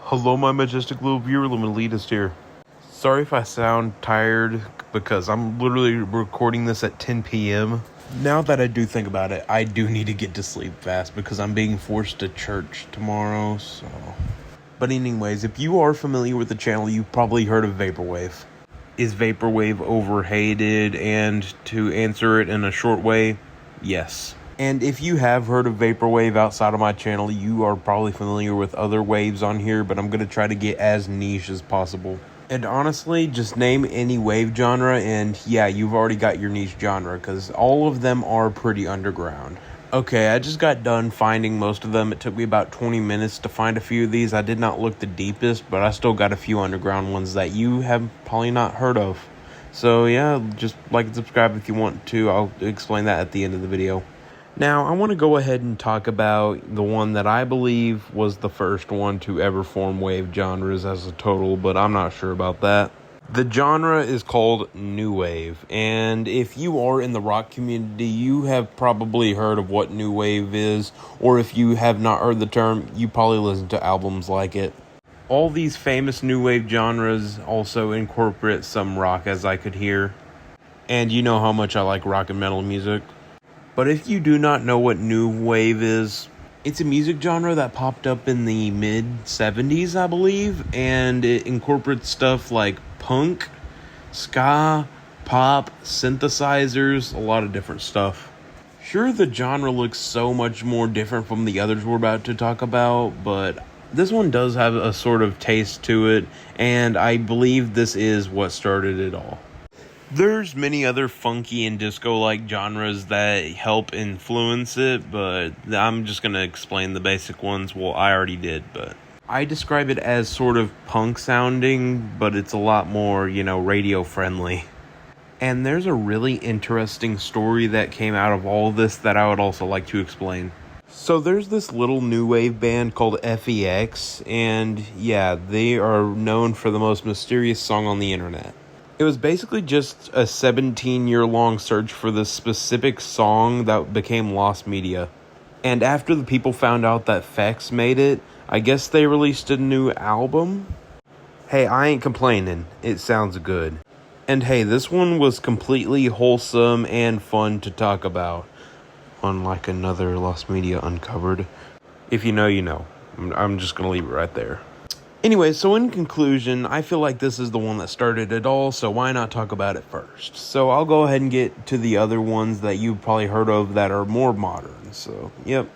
Hello, my majestic little viewer, Elitist here. Sorry if I sound tired, because I'm literally recording this at 10 p.m. Now that I do think about it, I do need to get to sleep fast, because I'm being forced to church tomorrow, so... But anyways, if you are familiar with the channel, you've probably heard of Vaporwave. Is Vaporwave overhated? And to answer it in a short way, yes. And if you have heard of Vaporwave outside of my channel, you are probably familiar with other waves on here, but I'm going to try to get as niche as possible. And honestly, just name any wave genre, and yeah, you've already got your niche genre, because all of them are pretty underground. Okay, I just got done finding most of them. It took me about 20 minutes to find a few of these. I did not look the deepest, but I still got a few underground ones that you have probably not heard of. So yeah, just like and subscribe if you want to. I'll explain that at the end of the video. Now, I want to go ahead and talk about the one that I believe was the first one to ever form wave genres as a total, but I'm not sure about that. The genre is called New Wave, and if you are in the rock community, you have probably heard of what New Wave is, or if you have not heard the term, you probably listen to albums like it. All these famous New Wave genres also incorporate some rock, as I could hear, and you know how much I like rock and metal music. But if you do not know what New Wave is, it's a music genre that popped up in the mid-70s, I believe, and it incorporates stuff like punk, ska, pop, synthesizers, a lot of different stuff. Sure, the genre looks so much more different from the others we're about to talk about, but this one does have a sort of taste to it, and I believe this is what started it all. There's many other funky and disco-like genres that help influence it, but I'm just going to explain the basic ones. Well, I already did, but I describe it as sort of punk-sounding, but it's a lot more, radio-friendly. And there's a really interesting story that came out of all this that I would also like to explain. So there's this little new wave band called FEX, and yeah, they are known for the most mysterious song on the internet. It was basically just a 17-year-long search for this specific song that became lost media. And after the people found out that Fex made it, I guess they released a new album? Hey, I ain't complaining. It sounds good. And hey, this one was completely wholesome and fun to talk about. Unlike another lost media uncovered. If you know, you know. I'm just gonna leave it right there. Anyway, so in conclusion, I feel like this is the one that started it all, so why not talk about it first? So I'll go ahead and get to the other ones that you've probably heard of that are more modern, so yep.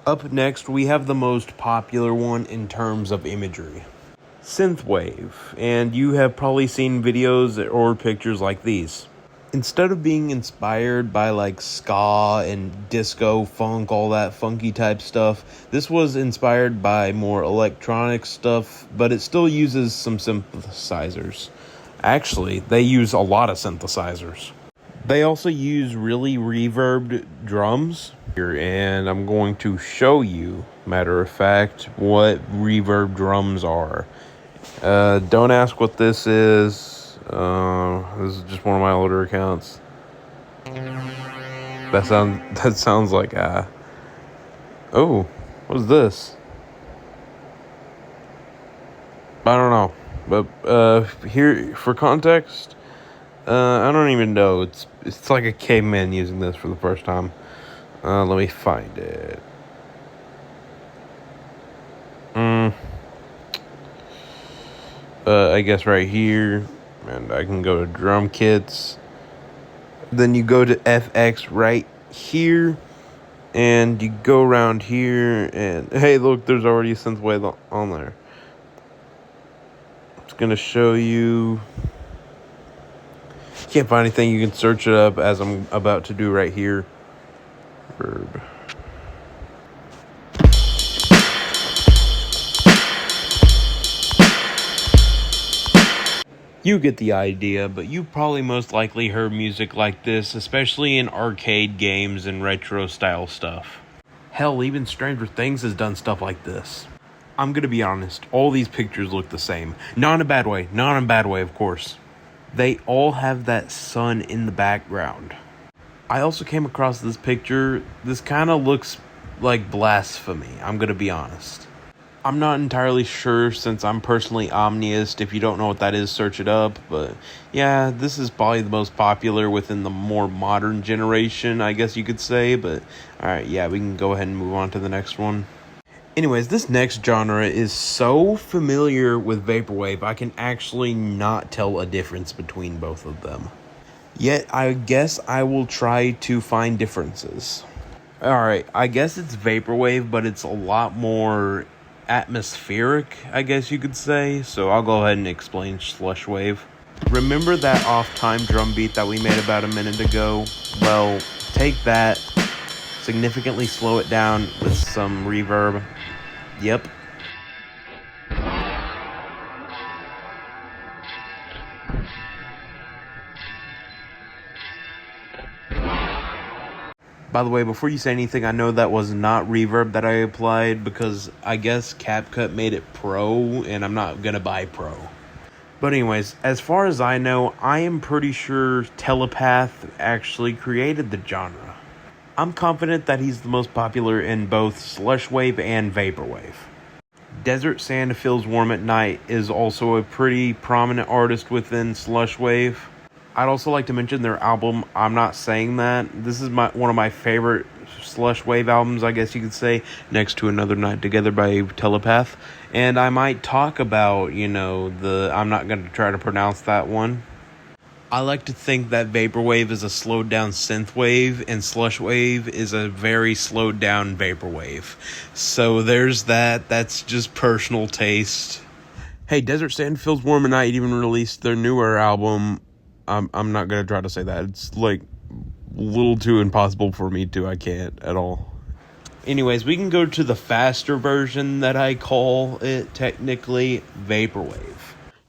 Up next, we have the most popular one in terms of imagery. Synthwave, and you have probably seen videos or pictures like these. Instead of being inspired by like ska and disco, funk, all that funky type stuff, this was inspired by more electronic stuff, but it still uses some synthesizers. Actually, they use a lot of synthesizers. They also use really reverbed drums. And I'm going to show you, matter of fact, what reverb drums are. Don't ask what this is. This is just one of my older accounts. That sounds like oh, what is this? I don't know, but here for context, I don't even know. It's like a caveman using this for the first time. Let me find it. I guess right here. And I can go to drum kits. Then you go to FX right here. And you go around here. And hey, look, there's already a Synthwave on there. It's going to show you. Can't find anything. You can search it up as I'm about to do right here. Verb. You get the idea, but you probably most likely heard music like this, especially in arcade games and retro style stuff. Hell, even Stranger Things has done stuff like this. I'm gonna be honest, all these pictures look the same. Not in a bad way, of course. They all have that sun in the background. I also came across this picture. This kind of looks like blasphemy, I'm gonna be honest. I'm not entirely sure since I'm personally omniist. If you don't know what that is, search it up. But yeah, this is probably the most popular within the more modern generation, I guess you could say. But alright, yeah, we can go ahead and move on to the next one. Anyways, this next genre is so familiar with Vaporwave, I can actually not tell a difference between both of them. Yet, I guess I will try to find differences. Alright, I guess it's Vaporwave, but it's a lot more atmospheric, I guess you could say. So I'll go ahead and explain Slushwave. Remember that off-time drum beat that we made about a minute ago? Well, take that, significantly slow it down with some reverb. Yep. By the way, before you say anything, I know that was not reverb that I applied because I guess CapCut made it Pro, and I'm not gonna buy Pro. But anyways, as far as I know, I am pretty sure Telepath actually created the genre. I'm confident that he's the most popular in both Slushwave and Vaporwave. Desert Sand Feels Warm at Night is also a pretty prominent artist within Slushwave. I'd also like to mention their album, I'm Not Saying That. This is one of my favorite Slushwave albums, I guess you could say, next to Another Night Together by Telepath. And I might talk about, I'm not going to try to pronounce that one. I like to think that Vaporwave is a slowed down Synthwave, and Slushwave is a very slowed down Vaporwave. So there's that. That's just personal taste. Hey, Desert Sand Feels Warm at Night even released their newer album. I'm not gonna try to say that. It's like a little too impossible for me to. I can't at all. Anyways, we can go to the faster version that I call it technically Vaporwave.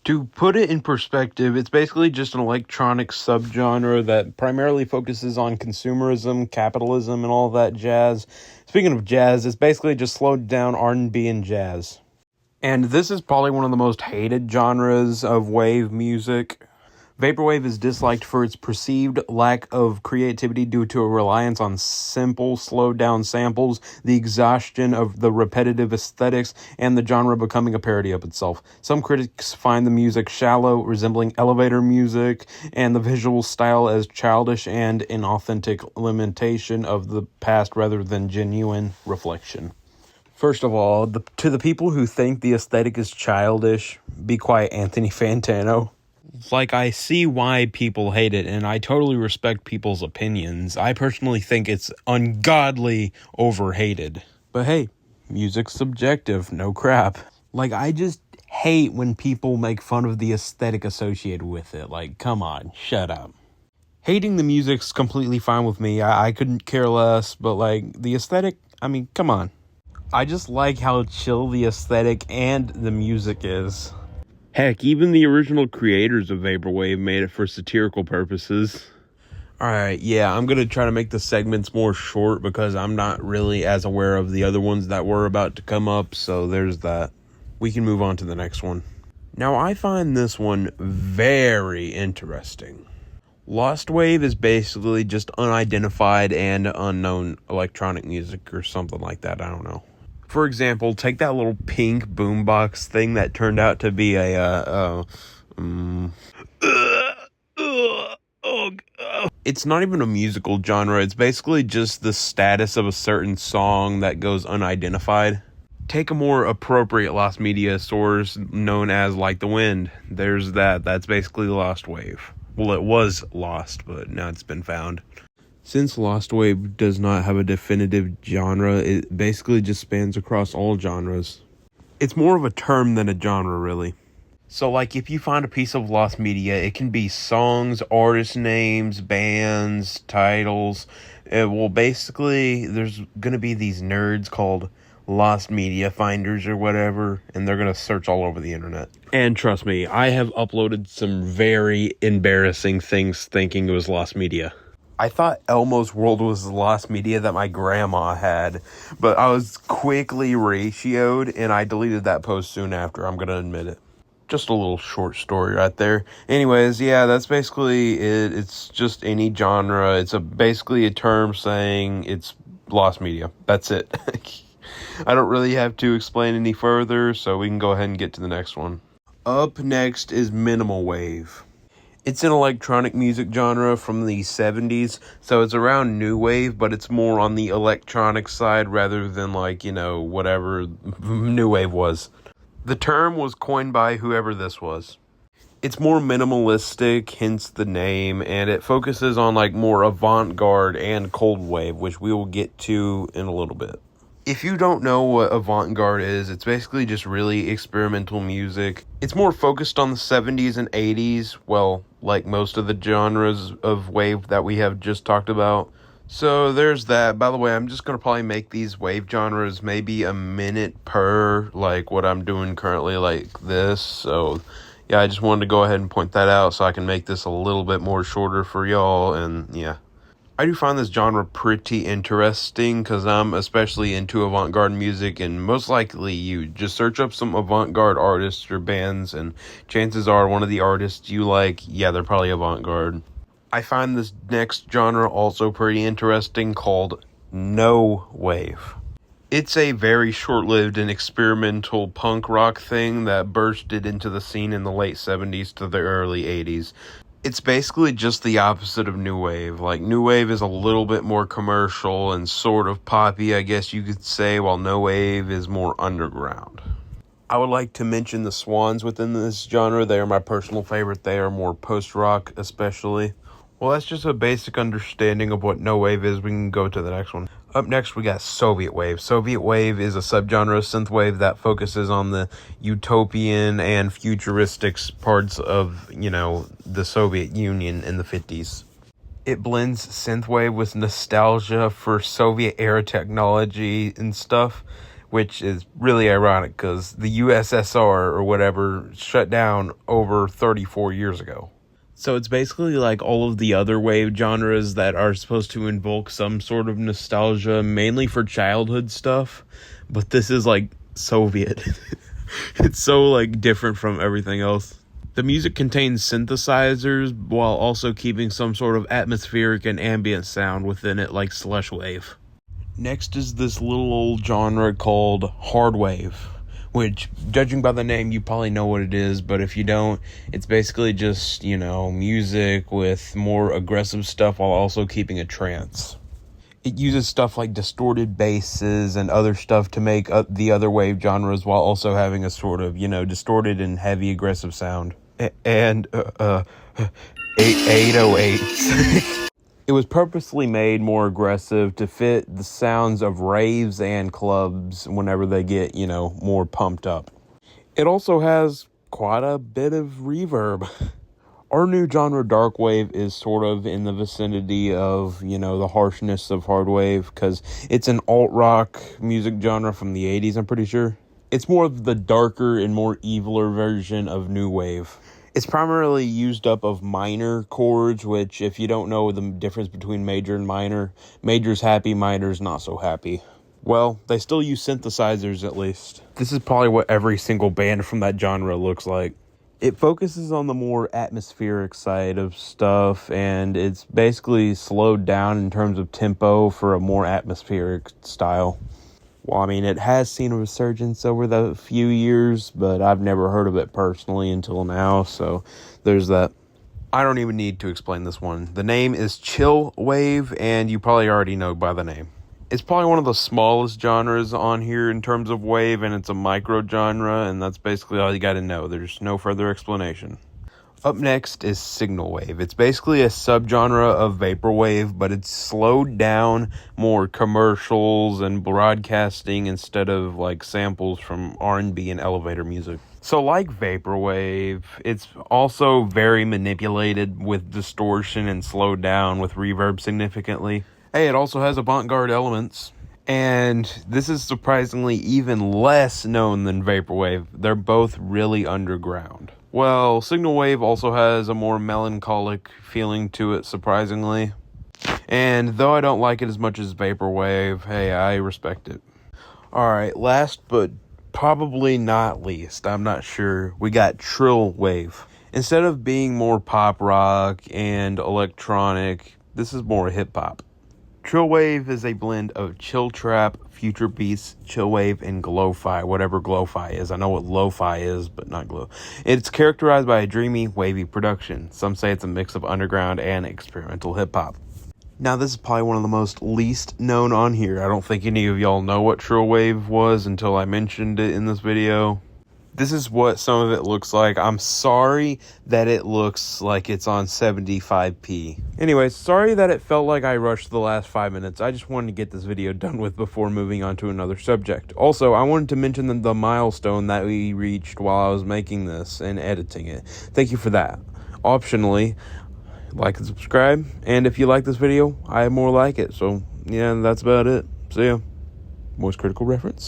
To put it in perspective, it's basically just an electronic subgenre that primarily focuses on consumerism, capitalism, and all that jazz. Speaking of jazz, it's basically just slowed down R&B and jazz. And this is probably one of the most hated genres of wave music. Vaporwave is disliked for its perceived lack of creativity due to a reliance on simple, slowed-down samples, the exhaustion of the repetitive aesthetics, and the genre becoming a parody of itself. Some critics find the music shallow, resembling elevator music, and the visual style as childish and inauthentic limitation of the past rather than genuine reflection. First of all, to the people who think the aesthetic is childish, be quiet, Anthony Fantano. Like, I see why people hate it, and I totally respect people's opinions. I personally think it's ungodly overhated. But hey, music's subjective, no crap. Like, I just hate when people make fun of the aesthetic associated with it. Like, come on, shut up. Hating the music's completely fine with me. I couldn't care less, but like, the aesthetic, I mean, come on. I just like how chill the aesthetic and the music is. Heck, even the original creators of Vaporwave made it for satirical purposes. Alright, yeah, I'm going to try to make the segments more short because I'm not really as aware of the other ones that were about to come up, so there's that. We can move on to the next one. Now, I find this one very interesting. Lostwave is basically just unidentified and unknown electronic music or something like that, I don't know. For example, take that little pink boombox thing that turned out to be it's not even a musical genre. It's basically just the status of a certain song that goes unidentified. Take a more appropriate lost media source known as Like the Wind. There's that. That's basically Lostwave. Well, it was lost, but now it's been found. Since Lostwave does not have a definitive genre, it basically just spans across all genres. It's more of a term than a genre, really. So, like, if you find a piece of lost media, it can be songs, artist names, bands, titles. Basically, there's going to be these nerds called lost media finders or whatever, and they're going to search all over the internet. And trust me, I have uploaded some very embarrassing things thinking it was lost media. I thought Elmo's World was the lost media that my grandma had, but I was quickly ratioed, and I deleted that post soon after, I'm going to admit it. Just a little short story right there. Anyways, yeah, that's basically it. It's just any genre. It's basically a term saying it's lost media. That's it. I don't really have to explain any further, so we can go ahead and get to the next one. Up next is minimal wave. It's an electronic music genre from the 70s, so it's around new wave, but it's more on the electronic side rather than whatever new wave was. The term was coined by whoever this was. It's more minimalistic, hence the name, and it focuses on more avant-garde and cold wave, which we will get to in a little bit. If you don't know what avant-garde is, it's basically just really experimental music. It's more focused on the 70s and 80s, well, like most of the genres of wave that we have just talked about. So there's that. By the way, I'm just going to probably make these wave genres maybe a minute per, like what I'm doing currently like this. So yeah, I just wanted to go ahead and point that out so I can make this a little bit more shorter for y'all, and yeah. I do find this genre pretty interesting because I'm especially into avant-garde music, and most likely you just search up some avant-garde artists or bands and chances are one of the artists you like, yeah, they're probably avant-garde. I find this next genre also pretty interesting called no wave. It's a very short-lived and experimental punk rock thing that bursted into the scene in the late 70s to the early 80s. It's basically just the opposite of new wave. New wave is a little bit more commercial and sort of poppy, I guess you could say, while no wave is more underground. I would like to mention the Swans within this genre. They are my personal favorite. They are more post-rock, especially. Well, that's just a basic understanding of what no wave is. We can go to the next one. Up next, we got Sovietwave. Sovietwave is a subgenre of synthwave that focuses on the utopian and futuristic parts of, the Soviet Union in the 50s. It blends synthwave with nostalgia for Soviet-era technology and stuff, which is really ironic because the USSR or whatever shut down over 34 years ago. So it's basically like all of the other wave genres that are supposed to invoke some sort of nostalgia, mainly for childhood stuff. But this is Soviet. It's so different from everything else. The music contains synthesizers while also keeping some sort of atmospheric and ambient sound within it, like Slushwave. Next is this little old genre called Hardwave, which, judging by the name, you probably know what it is, but if you don't, it's basically just, music with more aggressive stuff while also keeping a trance. It uses stuff like distorted basses and other stuff to make up the other wave genres while also having a sort of, distorted and heavy aggressive sound. And 808s. It was purposely made more aggressive to fit the sounds of raves and clubs whenever they get, more pumped up. It also has quite a bit of reverb. Our new genre, Darkwave, is sort of in the vicinity of, the harshness of Hardwave, because it's an alt-rock music genre from the 80s, I'm pretty sure. It's more of the darker and more eviler version of new wave. It's primarily used up of minor chords, which, if you don't know the difference between major and minor, major's happy, minor's not so happy. Well, they still use synthesizers at least. This is probably what every single band from that genre looks like. It focuses on the more atmospheric side of stuff, and it's basically slowed down in terms of tempo for a more atmospheric style. Well, it has seen a resurgence over the few years, but I've never heard of it personally until now, so there's that. I don't even need to explain this one. The name is Chillwave, and you probably already know by the name. It's probably one of the smallest genres on here in terms of wave, and it's a micro genre, and that's basically all you gotta know. There's no further explanation. Up next is Signalwave. It's basically a subgenre of Vaporwave, but it's slowed down, more commercials and broadcasting instead of samples from R&B and elevator music. So like Vaporwave, it's also very manipulated with distortion and slowed down with reverb significantly. Hey, it also has avant-garde elements. And this is surprisingly even less known than Vaporwave. They're both really underground. Well, Signalwave also has a more melancholic feeling to it, surprisingly. And though I don't like it as much as Vaporwave, hey, I respect it. Alright, last but probably not least, I'm not sure, we got Trillwave. Instead of being more pop rock and electronic, this is more hip-hop. Trillwave is a blend of chill trap, future beats, chillwave, and glo-fi, whatever glo-fi is. I know what lo-fi is, but not glow. It's characterized by a dreamy, wavy production. Some say it's a mix of underground and experimental hip-hop. Now, this is probably one of the most least known on here. I don't think any of y'all know what Trillwave was until I mentioned it in this video. This is what some of it looks like. I'm sorry that it looks like it's on 75p. Anyways, sorry that it felt like I rushed the last 5 minutes. I just wanted to get this video done with before moving on to another subject. Also, I wanted to mention the milestone that we reached while I was making this and editing it. Thank you for that. Optionally, like and subscribe. And if you like this video, I have more like it. So, yeah, that's about it. See ya. Most critical reference.